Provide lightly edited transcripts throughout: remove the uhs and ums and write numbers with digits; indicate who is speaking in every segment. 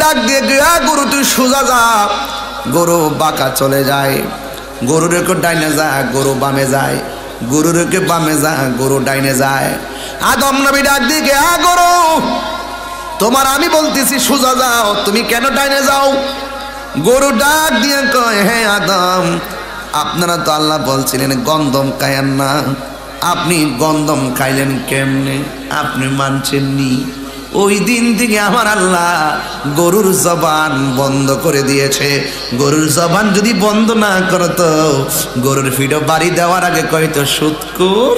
Speaker 1: ডাক দিয়ে গিয়া গরু তুই সোজা যা, গরু বাঁকা চলে যায়। গরুর একটু ডাইনে যায়, গরু বামে যায়, গরুর একটু বামে যায়, গরু ডাইনে যায়। আদম নবী ডাক দিয়ে গিয়া গরু তোমার আমি বলতেছি সোজা যাও, তুমি কেন ডাইনে যাও? গরু ডাক দিয়ে কয় হে আদম, আপনারা তো আল্লাহ বলছিলেন গন্ধম খায়েন না, আপনি গন্ধম খাইলেন কেমনে? আপনি মানছেননি। ওই দিন থেকে আমার আল্লাহ গরুর জবান বন্ধ করে দিয়েছে। গরুর জবান যদি বন্ধ না করতো, গরুর ফিডো বাড়ি দেওয়ার আগে কয়তো সুৎকুর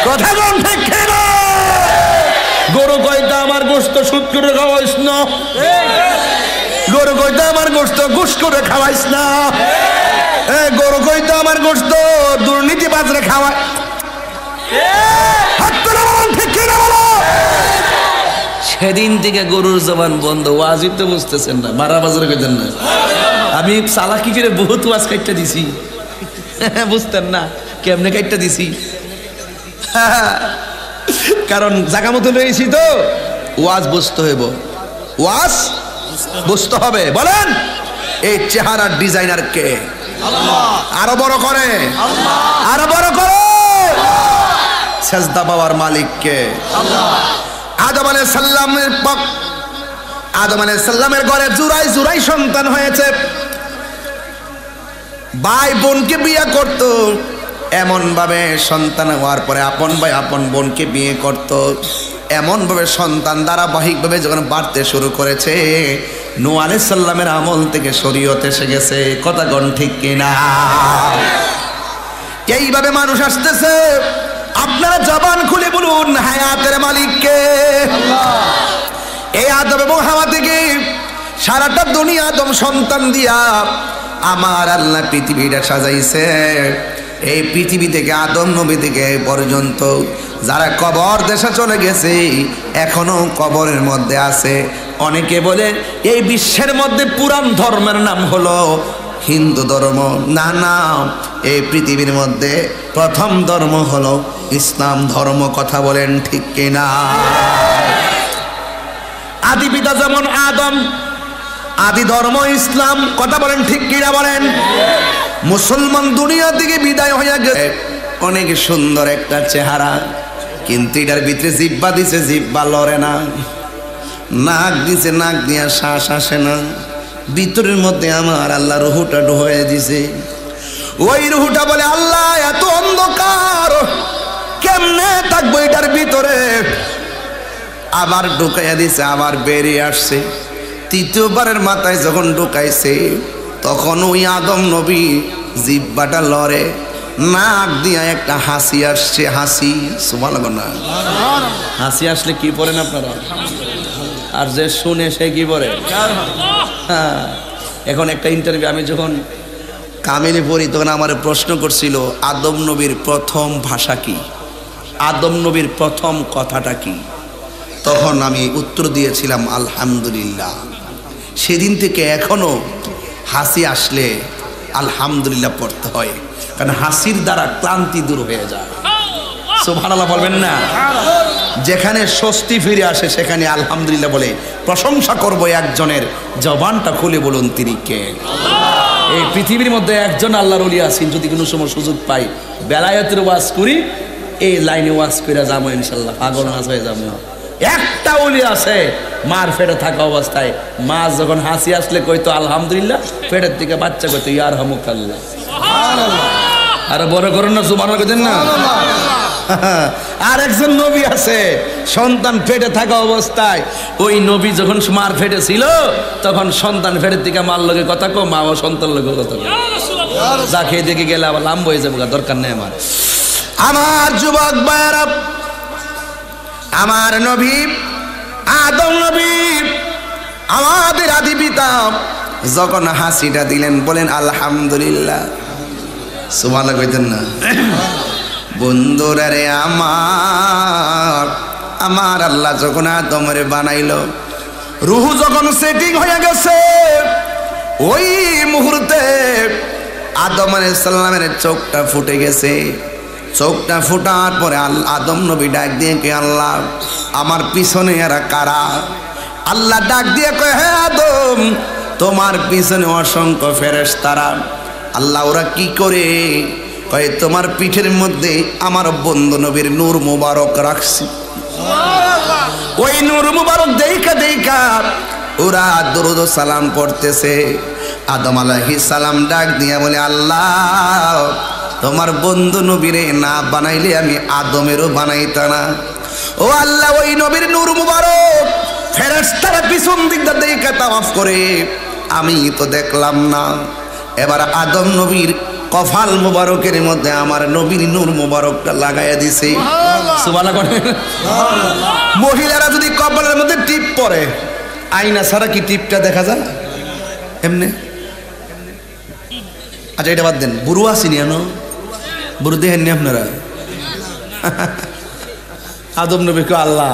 Speaker 1: কথা বল ঠিক না? গরু কয়তো আমার গোশত সুদ করে খাওয়াইস না, গরু কইতো আমার গোশত ঘুষ করে খাওয়াইস না, গরু কইতো আমার গোশত দুর্নীতি বাজরে খাওয়ায়। সেদিন থেকে গরুর জবান বন্ধ। ওয়াজিব তো বুঝতেছেন না, মারা বাজারে কইতেন না। আমি চালাকি করে বহুত ওয়াজ কাটতে দিছি, বুঝতেন না কেমনে কাটতে দিছি। কারণ জায়গা মতো রয়েছি তো, ওয়াজ বুঝতে হইব, ওয়াজ বুঝতে হবে। বলেন এই চেহারার ডিজাইনার কে? আরো বড় করে, আরো বড় করে। সেজদা পাওয়ার মালিক কে? আদম আলাইহিস সালামের আদম আলাইহিস সালামের ঘরে জুরাই জুরাই সন্তান হয়েছে। ভাই বোনকে বিয়ে করত, এমন ভাবে সন্তান হওয়ার পরে আপন ভাই আপন বোনকে বিয়ে করত। এমন ভাবে সন্তান ধারাবাহিক ভাবে যখন বাড়তে শুরু করেছে, নূহ আলাইহিস সালামের আমল থেকে শরীয়ত এসে গেছে। কথা কোন ঠিক কিনা? এইভাবে মানুষ আসতেছে। আপনারা জবান খুলে বলুন হায়াতের মালিক কে? এই আদম এবং হাওয়া থেকে সারাটা দুনিয়া আদম সন্তান দিয়া আমার আল্লাহ পৃথিবীটা সাজাইছে। এই পৃথিবী থেকে আদম নবী থেকে পর্যন্ত যারা কবর দেশে চলে গেছে, এখনো কবরের মধ্যে আছে। অনেকে বলে এই বিশ্বের মধ্যে পুরান ধর্মের নাম হলো হিন্দু ধর্ম। না না, এই পৃথিবীর মধ্যে প্রথম ধর্ম হলো ইসলাম ধর্ম। কথা বলেন ঠিক কিনা? আদি পিতা যেমন আদম, আদি ধর্ম ইসলাম। কথা বলেন ঠিক কিনা? বলেন। মুসলমান দুনিয়া থেকে বিদায় হয়ে গেছে। অনেক সুন্দর একটা চেহারা, কিন্তু এটার ভিতরে জিব্বা দিছে, জিব্বা লড়ে না। নাক দিছে, নাক দিয়া শ্বাস আসে না। ভিতরের মধ্যে আমার আল্লাহ রুহুটা ঢুকিয়ে দিছে। ওই রুহুটা বলে আল্লাহ এত অন্ধকার, কেমনে থাকবো এটার ভিতরে? আবার ঢুকাইয়া দিছে, আবার বেরিয়ে আসছে। তৃতীয়বারের মাথায় যখন ঢুকাইছে, তখন ওই আদম নবী জিব্বাটা লড়ে, নাক দিয়া একটা হাসি আসছে। হাসি সুবহানাল্লাহ না? হাসি আসলে কি পড়েন আপনারা? আর যে শুনে সে কি পড়ে? হ্যাঁ। এখন একটা ইন্টারভিউ আমি যখন কামিলে পড়ি, তখন আমার প্রশ্ন করছিল আদম নবীর প্রথম ভাষা কি, আদম নবীর প্রথম কথাটা কি? তখন আমি উত্তর দিয়েছিলাম আলহামদুলিল্লাহ। সেদিন থেকে এখনো হাসি আসলে আলহামদুলিল্লাহ পড়তে হয়, কারণ হাসির দ্বারা ক্লান্তি দূর হয়ে যায়। সুবহানাল্লাহ বলবেন না? যেখানে স্বস্তি ফিরে আসে সেখানে আলহামদুলিল্লাহ বলে প্রশংসা করব একজনের। জবানটা খুলে বলুন তিনি কে? এই পৃথিবীর মধ্যে একজন আল্লাহর ওলি আছেন, যদি কোনো সময় সুযোগ পাই বেলায়েতের ওয়াজ করি, এই লাইনে ওয়াজ করে যাবো ইনশাল্লাহ, পাগল নাচ হয়ে যাবো। একটা ওলি আছে মার পেটে থাকা অবস্থায় মা যখন হাসি আসলে কইতো আলহামদুলিল্লাহ, পেটের থেকে বাচ্চা কইতো ইয়ারহামুকাল্লাহ। আর বড় করেন না, সুবহানাল্লাহ কইতেন না? আর একজন নবী আছে সন্তান পেটে থাকা অবস্থায়, ওই নবী যখন মার পেটে ছিল তখন সন্তান পেটের থেকে মার লগে কথা কো, মা ও সন্তান লগে কথা কো। যা খেয়ে দেখে গেলে আবার লাম্ব হয়ে যাবো, দরকার নেই আমার। আমার যুবক ভাইয়েরা, আমার নবী আদম নবী আমাদের আদি পিতা যখন হাসিটা দিলেন, বলেন আলহামদুলিল্লাহ। সুবহানাল্লাহ কইতেন না? বন্ধুরা রে আমার আল্লাহ যখন আদমরে বানাইলো, রুহু যখন সেটিং হয়ে গেছে, ওই মুহূর্তে আদম আলাইহিস সালামের চোখটা ফুটে গেছে। চোখটা ফোটার পরে আদম নবী ডাক দিয়ে কে আল্লাহ আমার পিছনে এরা কারা? আল্লাহ ডাক দিয়ে কয় হে আদম তোমার পিছনে অসংখ্য ফেরেশতারা। আল্লাহ ওরা কি করে? কয় তোমার পিঠের মধ্যে আমার বন্ধু নবীর নূর মুবারক রাখছি। ওই নূর মুবারক দেখা দেখা ওরা দরুদ ও সালাম পড়তেছে। আদম আলাইহিস সালাম ডাক দিয়া বলে আল্লাহ তোমার বন্ধু নবীরে না বানাইলে আমি আদমেরও বানাইতা না। ও আল্লাহ ওই নবীর নূর মুবারক ফেরেশতারা পিছন দিকটা দেখা তাওয়াফ করে, আমি তো দেখলাম না। এবার আদম নবীর কফাল মুবারকের মধ্যে আমার নবীর নূর মুবারকটা লাগাইয়া দিছে। সুবহানাল্লাহ। মহিলারা যদি কপালের মধ্যে টিপ পরে আয়না ছাড়া কি টিপটা দেখা যায় এমনি? আচ্ছা এটা বাদ দেন, বুড়ো আসিনি এনো, বুড়ো দেখেননি আপনারা? আদম নবীকে আল্লাহ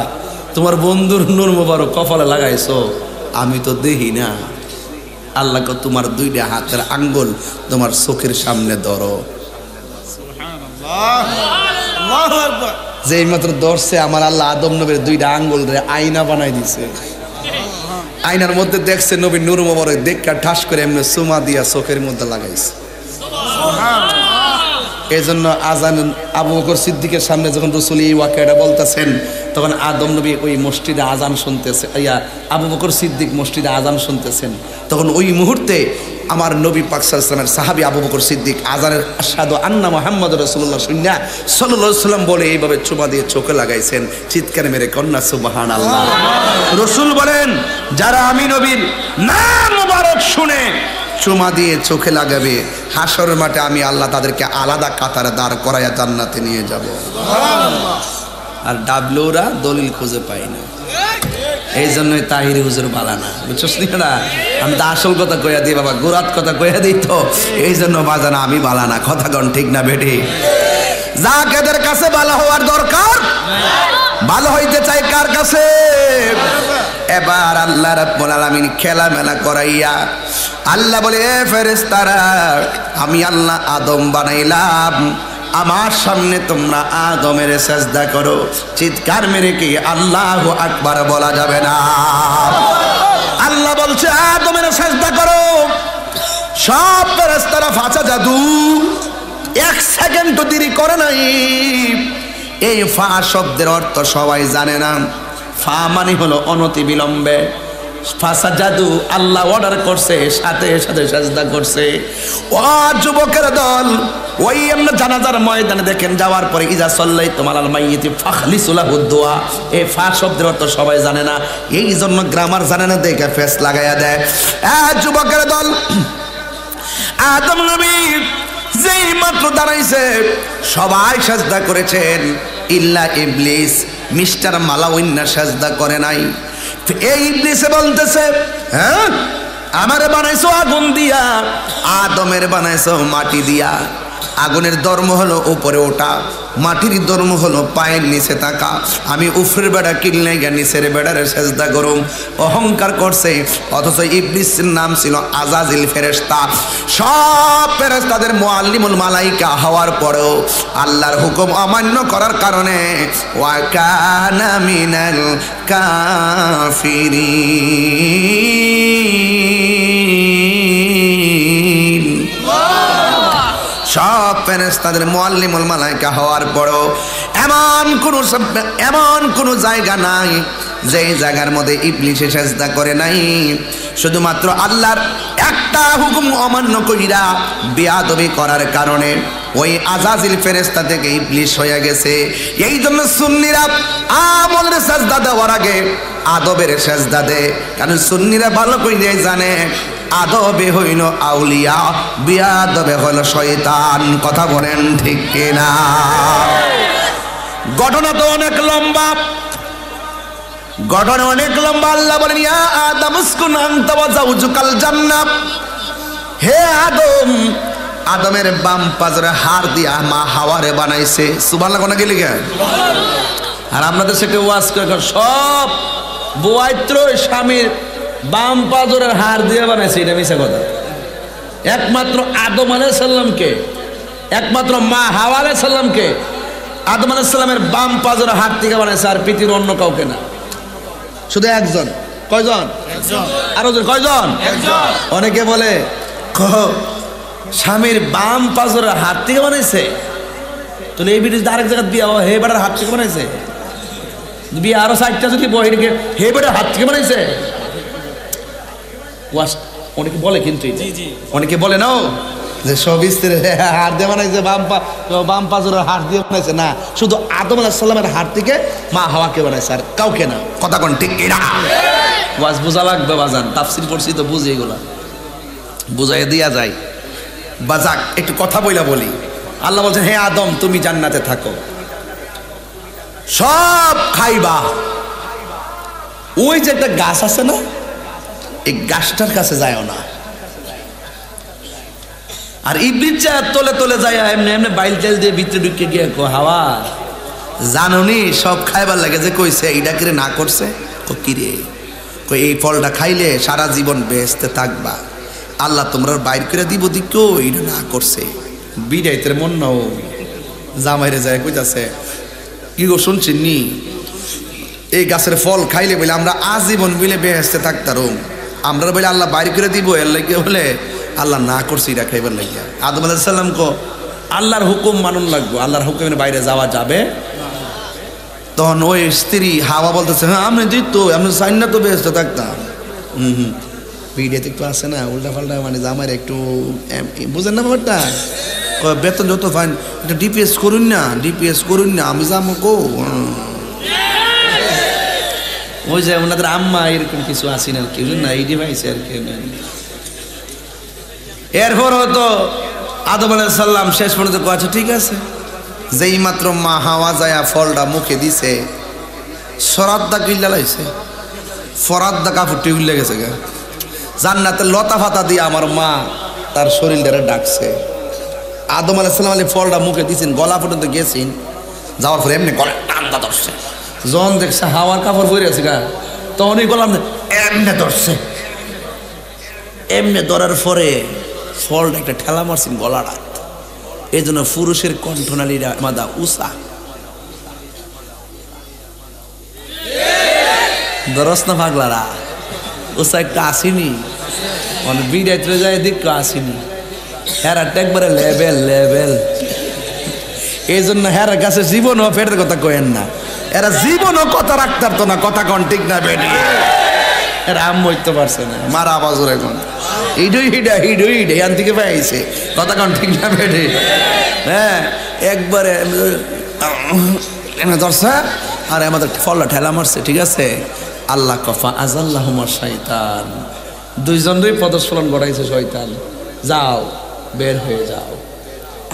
Speaker 1: তোমার বন্ধুর নূর মুবারক কপালে লাগাইছো, আমি তো দেখি না। আল্লাহকে তোমার দুইটা হাতের আঙ্গুল তোমার চোখের সামনে ধরো। যেই মাত্র ধরছে আমার আল্লাহ আদম নবীর দুইটা আঙ্গুল রে আয়না বানাই দিছে। আয়নার মধ্যে দেখছে নবীর নূর মুবারক, দেখা ঠাস করে এমনি চুমা দিয়া চোখের মধ্যে লাগাইছে। এই জন্য আজান আবু বকর সিদ্দিকের সামনে যখন রাসূল এই ওয়াকিয়াটা বলতেছেন তখন আদম নবী ওই মসজিদে আজান শুনতেছে, আবু বকর সিদ্দিক মসজিদে আজান শুনতেছেন। তখন ওই মুহূর্তে আমার নবী পাক সাল্লাল্লাহু আলাইহি ওয়াসাল্লামের সাহাবী আবু বকর সিদ্দিক আজানের আশহাদু আন্না মুহাম্মাদুর রাসূলুল্লাহ শুনিয়া সাল্লাল্লাহু আলাইহি ওয়াসাল্লাম বলে এইভাবে চুমা দিয়ে চোখে লাগাইছেন। চিৎকার মেরে কন্যা সুবহানাল্লাহ। রাসূল বলেন যারা আমি নবীর নাম মুবারক শুনে চুমা দিয়ে চোখে লাগাবে হাসর মাঠে আমি আল্লাহ তাদেরকে আলাদা কাতারে দাঁড় করাইয়া জান্নাতে নিয়ে যাব। আর ডাবলুরা দলিল খুঁজে পাই না, এই জন্যই তাহিরি হুজুর বালানা, বুঝছস না? আমি তো আসল কথা কইয়া দিই বাবা, গোরাত কথা কইয়া দিই তো, এই জন্য বাজানা আমি বালানা। কথা কন ঠিক না বেটি? যাকেদের কাছে ভালো হওয়ার দরকার, ভালো হইতে চাই কার কাছে? এবার আল্লাহ রাব্বুল আলামিন খেলা মেলা করাইয়া আল্লাহ বলে এ ফেরেশতারা আমি আল্লাহ আদম বানাইলাম, আমার সামনে তোমরা আদমের সাজদা করো। চিৎকার মেরে কি আল্লাহু আকবার বলা যাবে না? আল্লাহ বলছে আদমের সাজদা করো। সব ফেরেশতারা ফাঁচা জাদু, এক সেকেন্ড দেরি করে নাই। এই ফা শব্দের অর্থ সবাই জানে না। ফা মানে হলো অনতি বিলম্বে। ফাঁসা জাদু আল্লাহ অর্ডার করছে, সাথে সাথে সাজদা করছে। ও যুবকের দল, ওই আমরা জানাজার ময়দানে দেখেন যাওয়ার পরে ইজা সাল্লাইতুম আলাল মাইয়িতি ফাখলিসু লাহু দুআ, এই ফা শব্দের অর্থ সবাই জানে না, এই জন্য গ্রামার জানে না দেখে ফেস লাগাইয়া দেয়। যুবকের দল, আদম নবী যেই মাত্র দাঁড়াইছে সবাই সাজদা করেছেন, ইল্লা ইবলিস মিস্টার মালাউইন্না সাজদা করে নাই। এই ইবলিসে বলতেছে হ্যাঁ আমারে বানাইছো আগুন দিয়া, আদমের বানাইছো মাটি দিয়া। আগুনের ধর্ম হলো উপরে ওঠা, মাটির ধর্ম হলো পায়ের নিচে থাকা। আমি উফরের বেড়া কিনলে গিয়ে নিচের বেড়ারে সেজদা করুম, অহংকার করছে। অথচ ইবলিসের নাম ছিল আজাজিল ফেরেশতা। সব ফেরেশতাদের মুআল্লিমুল মালাইকা হওয়ার পরেও আল্লাহর হুকুম অমান্য করার কারণে ওয়া কানা মিনাল কাফিরিন। সব ফেরেশতাদের মুআল্লিমুল মালাইকা হওয়ার পরেও এমন কোন জায়গা নাই যেই জায়গার মধ্যে ইবলিসে সেজদা করে নাই। শুধুমাত্র আল্লাহর একটা হুকুম অমান্য কইরা বেয়াদবি করার কারণে ওই আজাজিল ফেরেশতা থেকে ইবলিস হয়ে গেছে। এই জন্য সুন্নিরা আমলের সেজদা দেওয়ার আগে আদবের সেজদা দেয়, কারণ সুন্নিরা ভালো করে জানে আদবে হইল আউলিয়া, বিয়াদবে হইল শয়তান। কথা বলেন ঠিক কিনা? ঘটনা তো অনেক লম্বা, ঘটনা অনেক লম্বা। আল্লাহ বলেন ইয়া আদম উসকুন আনতা ওয়া যাওজুকাল জান্নাহ। হে আদম, আদমের বাম পাজরে হাড় দিয়া মা হাওয়ারে বানাইছে। সুবহানাল্লাহ কোনা গেলি কেন? আর আপনাদের সাথে ওয়াজ করে সব বুয়াইত্র স্বামীর বাম পাজরের হাড় দিয়ে বানাইছে, এটা মিছা কথা। একমাত্র আদম আলাইহিস সালামকে, একমাত্র মা হাওয়া আলাইহিস সালামকে আদম আলাইহিস সালামের বাম পাজরের হাত থেকে বানাইছে, আর পৃথিবীর অন্য কাউকে না, শুধু একজন। কয়জন? একজন। আরো কয়জন? একজন। অনেকে বলে স্বামীর বাম পাজরের হাত থেকে বানাইছে, তাহলে এই বিদেশ আরেক জায়গায় বিয়ে হে বেটার হাত থেকে বানাইছে, বিয়ে আরো 4টা যদি বহিরকে হে বেটার হাত থেকে বানাইছে। অনেকে বলে, কিন্তু অনেকে বলে নাও যে সব স্ত্রী হাত দিয়ে বানাইছে, বাম পাজরের হাত দিয়ে বানাইছে না, শুধু আদম আলাইহিস সালামের হাত থেকে মা হাওয়াকে বানাইছে, আর কাউকে না। কথা কোন ঠিক কিনা? ওয়াজ বোঝা লাগবে বাজান, তাফসীর পড়ছি তো বুঝি, এগুলা বুঝাই দিয়া যায়। বাজাক একটু কথা বইলা বলি। আল্লাহ বলছেন, হে আদম তুমি জান্নাতে থাকো, সব খাইবা। ওই যে একটা গাছ আছে না, এই গাছটার কাছে যায়ও না। আর ইবলিস যায় তলে তলে যায়, এমনি এমনি বাইল তেল দিয়ে ভিতরে ঢুকে গিয়ে হাওয়া জানুনি সব খাইবার লাগে, যে কইছে এইটা কিরে না করছে, কিরে এই ফলটা খাইলে সারা জীবন বেহেশতে থাকবা, আল্লাহ তোমরা বাইর করে দিব দিকেও এটা না করছে। বিদাইতের মন নাও জামাইরে যায় কইতাছে, কি গো শুনছেন নি, এই গাছের ফল খাইলে বলে আমরা আজীবন বিলে বেহেশতে থাকতাম, আমরা বলে আল্লাহ বাইর করে দিব, এর লাগে বলে আল্লাহ না করছে এটা খাইবার লাগিয়া। আদম আলাইহিস সালাম কো আল্লাহর হুকুম মানুন লাগবো, আল্লাহর হুকুমের বাইরে যাওয়া যাবে। তখন ওই স্ত্রী হাওয়া বলতেছে, হ্যাঁ আমি দিত, আমি চাই না তো বেহেশতে থাকতাম। ভিডিওতে একটু আসে না উল্টা পাল্টা, মানে জামাই একটু বুঝেন না ব্যাপারটা, বেতন যত ফাইন একটু ডিপিএস করুন না, ডিপিএস করুন না, আমি যাবো কো। ওই যে ওনাদের আম্মা এরকম কিছু আসেন আর কি, না এই ডিভাইসে আর কি। এরপর হতো আদম আলাইহিস সালাম শেষ পর্যন্ত কয়েছে, ঠিক আছে, যেই মাত্র মা হাওয়া যায় ফলটা মুখে দিছে, সরাদ্দা কিল্লা লাইছে, ফরাদ্দা কাপড়টি উল্লে গেছে গা, জান্নাতের লতা ফাতা দিয়ে আমার মা তার শরীরটারে ডাকছে। আদম আলাইহিস সালাম ফলটা মুখে দিয়েছেন, গলা পর্যন্ত গেছেন, যাওয়ার পরে এমনি গলা টানটা ধরছে, যখন দেখছে হাওয়ার কাপড় পরে আছে গা, তখনই গলা এমনি ধরছে, এমনি ধরার পরে ফলটা একটা ঠেলা মারছেন গলাটা। এই জন্য পুরুষের কণ্ঠনালীরা মাদা উষা দরস না পাগলারা, উষা একটা আসেনি, অনেক বিড়াইতে যায় দিক আসেনি, হেরাটা একবারে লেভেল লেভেল। এই জন্য হেরার কাছে জীবনও ফেরের কথা কয়েন না, এরা জীবনও কথা রাখতে পারতো না, কথা কন ঠিক না বেটি, এরা আম হইতে পারছে না, মারা বাজুর এখন হিডুই হিডা হিডুই হিডে এখান থেকে পাইছে, কথা কন ঠিক না বেটি। হ্যাঁ একবারে ধরছে আর আমাদের ফলটা ঠেলা মারছে, ঠিক আছে। আল্লাহ কফা আজাল্লাহুমা শাইতান, দুই পদস্খলন ঘটাইছে শয়তান, যাও বের হয়ে যাও।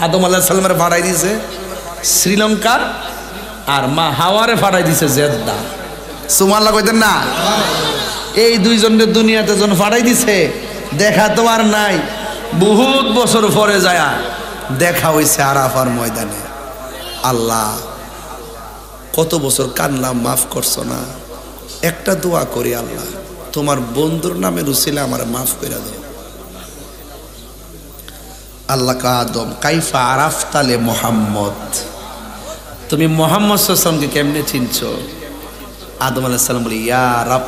Speaker 1: আদম আলাইহিস সালামের ভাড়াই দিয়েছে শ্রীলঙ্কা, আর মা হাওয়ারে ভাড়াই দিয়েছে জেদ্দা। সুবহানাল্লাহ কইতেন না? এই দুইজনের দুনিয়াতে যখন ভাড়াই দিছে, দেখা তো আর নাই, বহুত বছর পরে যায় দেখা হয়েছে আরাফার ময়দানে। আল্লাহ কত বছর কানলাম, মাফ করছো না, একটা দোয়া করি, আল্লাহ তোমার বন্ধুর নামে রুসিলে আমার মাফ করে দাও। আল্লাহ কা আদম কাইফা আরাফতালে মোহাম্মদ, তুমি মোহাম্মদ সাল্লাল্লাহু আলাইহি ওয়াসাল্লামকে কেমনে চিনছো? আদম আলাইহিস সালাম বলি, ইয়া রব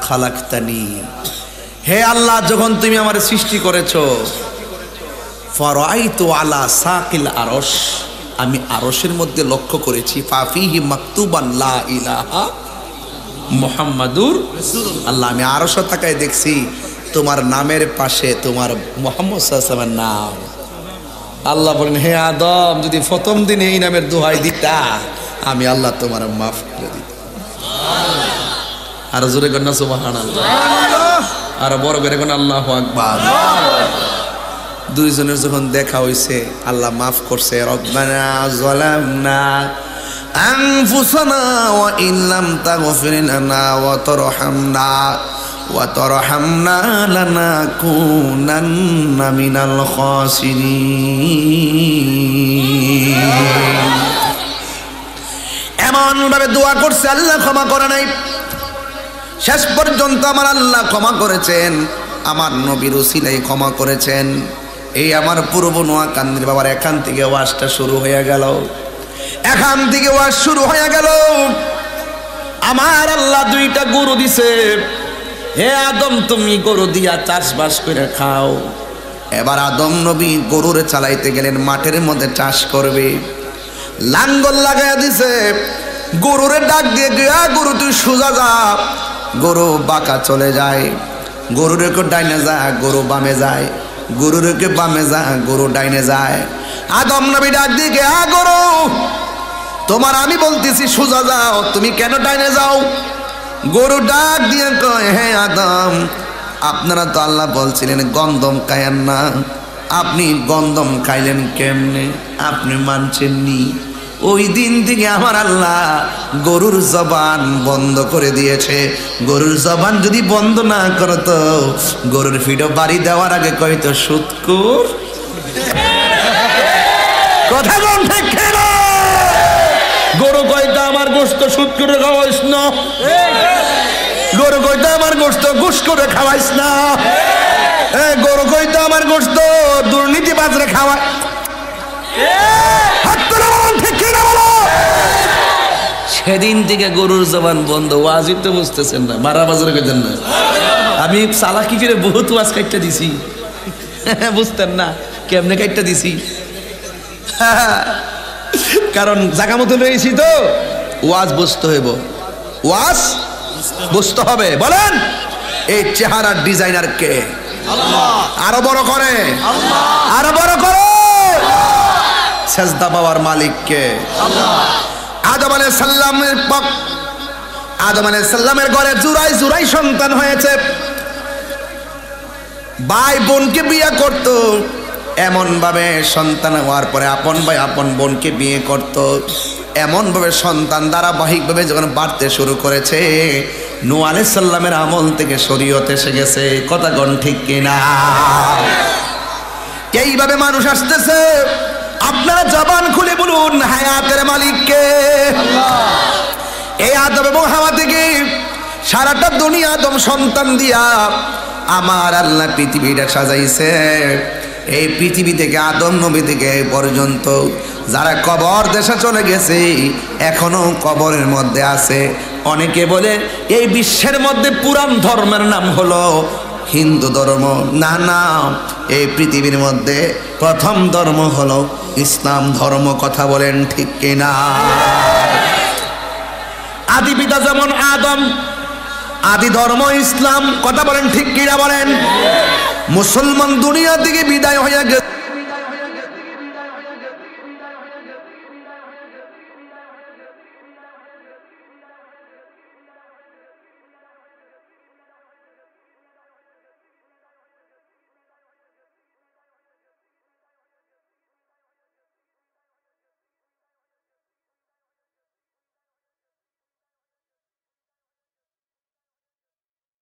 Speaker 1: খালাকতানি, হে আল্লাহ যখন তুমি আমার সৃষ্টি করেছো, ফারাইতু আলা সাকিল আরশ, আমি আরশের মধ্যে লক্ষ্য করেছি, ফাফিহি মাকতুবান লা ইলাহা মুহাম্মাদুর রাসূলুল্লাহ, আল্লাহ আমি আরশে তাকায় দেখছি তোমার নামের পাশে তোমার মুহাম্মদ সাল্লাল্লাহু আলাইহি ওয়াসাল্লামের নাম। আল্লাহ বলেন, হে আদম যদি প্রথম দিন এই নামের দোহাই দিতা, আমি আল্লাহ তোমার মাফ করে দিতাম। আর জোরে কন্যা সুবহানাল্লাহ, আর বড় করে কোন আল্লাহু আকবার। দুইজনের যখন দেখা হইছে, আল্লাহ মাফ করছে। রব্বানা যালামনা আনফুসানা ওয়া ইল্লাম তাগফির লানা ওয়া তারহামনা লানাকুনান্না মিনাল খাসিরিন। এমন ভাবে দোয়া করছে, আল্লাহ ক্ষমা করে নাই। শেষ পর্যন্ত আমার আল্লাহ ক্ষমা করেছেন, আমার নবীর উসিলায় ক্ষমা করেছেন। এই আমার পূর্ব নোয়াকান্দির বাবার এখান থেকে ওয়াজটা শুরু হয়ে গেল। এখান থেকে ওয়াজ শুরু হয়ে গেল। আমার আল্লাহ দুইটা গরু দিছে, হে আদম তুমি গরু দিয়া চাষবাস করে খাও। এবার আদম নবী গরুরে চালাইতে গেলেন, মাঠের মধ্যে চাষ করবে, লাঙ্গল লাগাইয়া দিছে, গরুরে ডাক দিয়ে গিয়া গরু তুই সোজা যা, গরু বাঁকা চলে যায়, গরুরে কে ডাইনে যা, গরু বামে যায়, গরুরে কে বামে যা, গরু ডাইনে যায়। আদম নবী ডাক দিয়ে গিয়া গরু তোমার আমি বলতেছি সোজা যাও, তুমি কেন ডাইনে যাও? গরু ডাক দিয়ে কয় হে আদম, আপনারা তো আল্লাহ বলছিলেন গন্ধম খায়েন না, আপনি গন্ধম খাইলেন কেমনে? আপনি মানছেননি। ওই দিন থেকে আমার আল্লাহ গরুর জবান বন্ধ করে দিয়েছে। গরুর জবান যদি বন্ধ না করতো, গরুর ফিডো বাড়ি দেওয়ার আগে কয়তো সুৎকুর কথা কোন ঠিক কেন? গরু কয়তো আমার গোশত সুদ করে খাওয়াইস না, গরু কইতে আমার গোশত ঘুষ করে খাওয়াইস না, গরু কইতে আমার গোশত দুর্নীতি বাজরে খাওয়াই। সেদিন থেকে গরুর জবান বন্ধ। ওয়াজই তো বুঝতেছেন না, মারা বাজারে কইতেন না। আমি চালাকি করে বহুত ওয়াজ কাটতে দিছি, বুঝতেন না কেমনে কাটতে দিছি, কারণ জায়গা মতো রয়েছি তো। ওয়াজ বুঝতে হইব, ওয়াজ বুঝতে হবে। বলেন এই চেহারার ডিজাইনার কে? আল্লাহ। আরো বড় করে, আরো বড় করে। সেজদা পাওয়ার মালিক কে? আল্লাহ। আদম আলাইহিস সালামের আদম আলাইহিস সালামের ঘরে জুরাই জুরাই সন্তান হয়েছে। ভাই বোনকে বিয়ে করত, এমন ভাবে সন্তান হওয়ার পরে আপন ভাই আপন বোনকে বিয়ে করত, এমন ভাবে সন্তান ধারাবাহিকভাবে যখন বাড়তে শুরু করেছে, নূহ আলাইহিস সালামের আমল থেকে শরীয়ত এসে গেছে। কথা কোন ঠিক কিনা? এইভাবে মানুষ আসতেছে। আপনারা জবান খুলে বলুন হায়াতের মালিক কে? আল্লাহ। এই আদম এবং হাওয়া থেকে সারাটা দুনিয়া আদম সন্তান দিয়া আমার আল্লাহ পৃথিবীটা সাজাইছে। এই পৃথিবী থেকে আদম নবী থেকে পর্যন্ত যারা কবর দেশে চলে গেছে, এখনো কবরের মধ্যে আছে। অনেকে বলে এই বিশ্বের মধ্যে পুরান ধর্মের নাম হলো হিন্দু ধর্ম। না না, এই পৃথিবীর মধ্যে প্রথম ধর্ম হলো ইসলাম ধর্ম। কথা বলেন ঠিক কিনা? আদি পিতা যেমন আদম, আদি ধর্ম ইসলাম। কথা বলেন ঠিক কিনা? বলেন। মুসলমান দুনিয়া থেকে বিদায় হয়ে গেছে।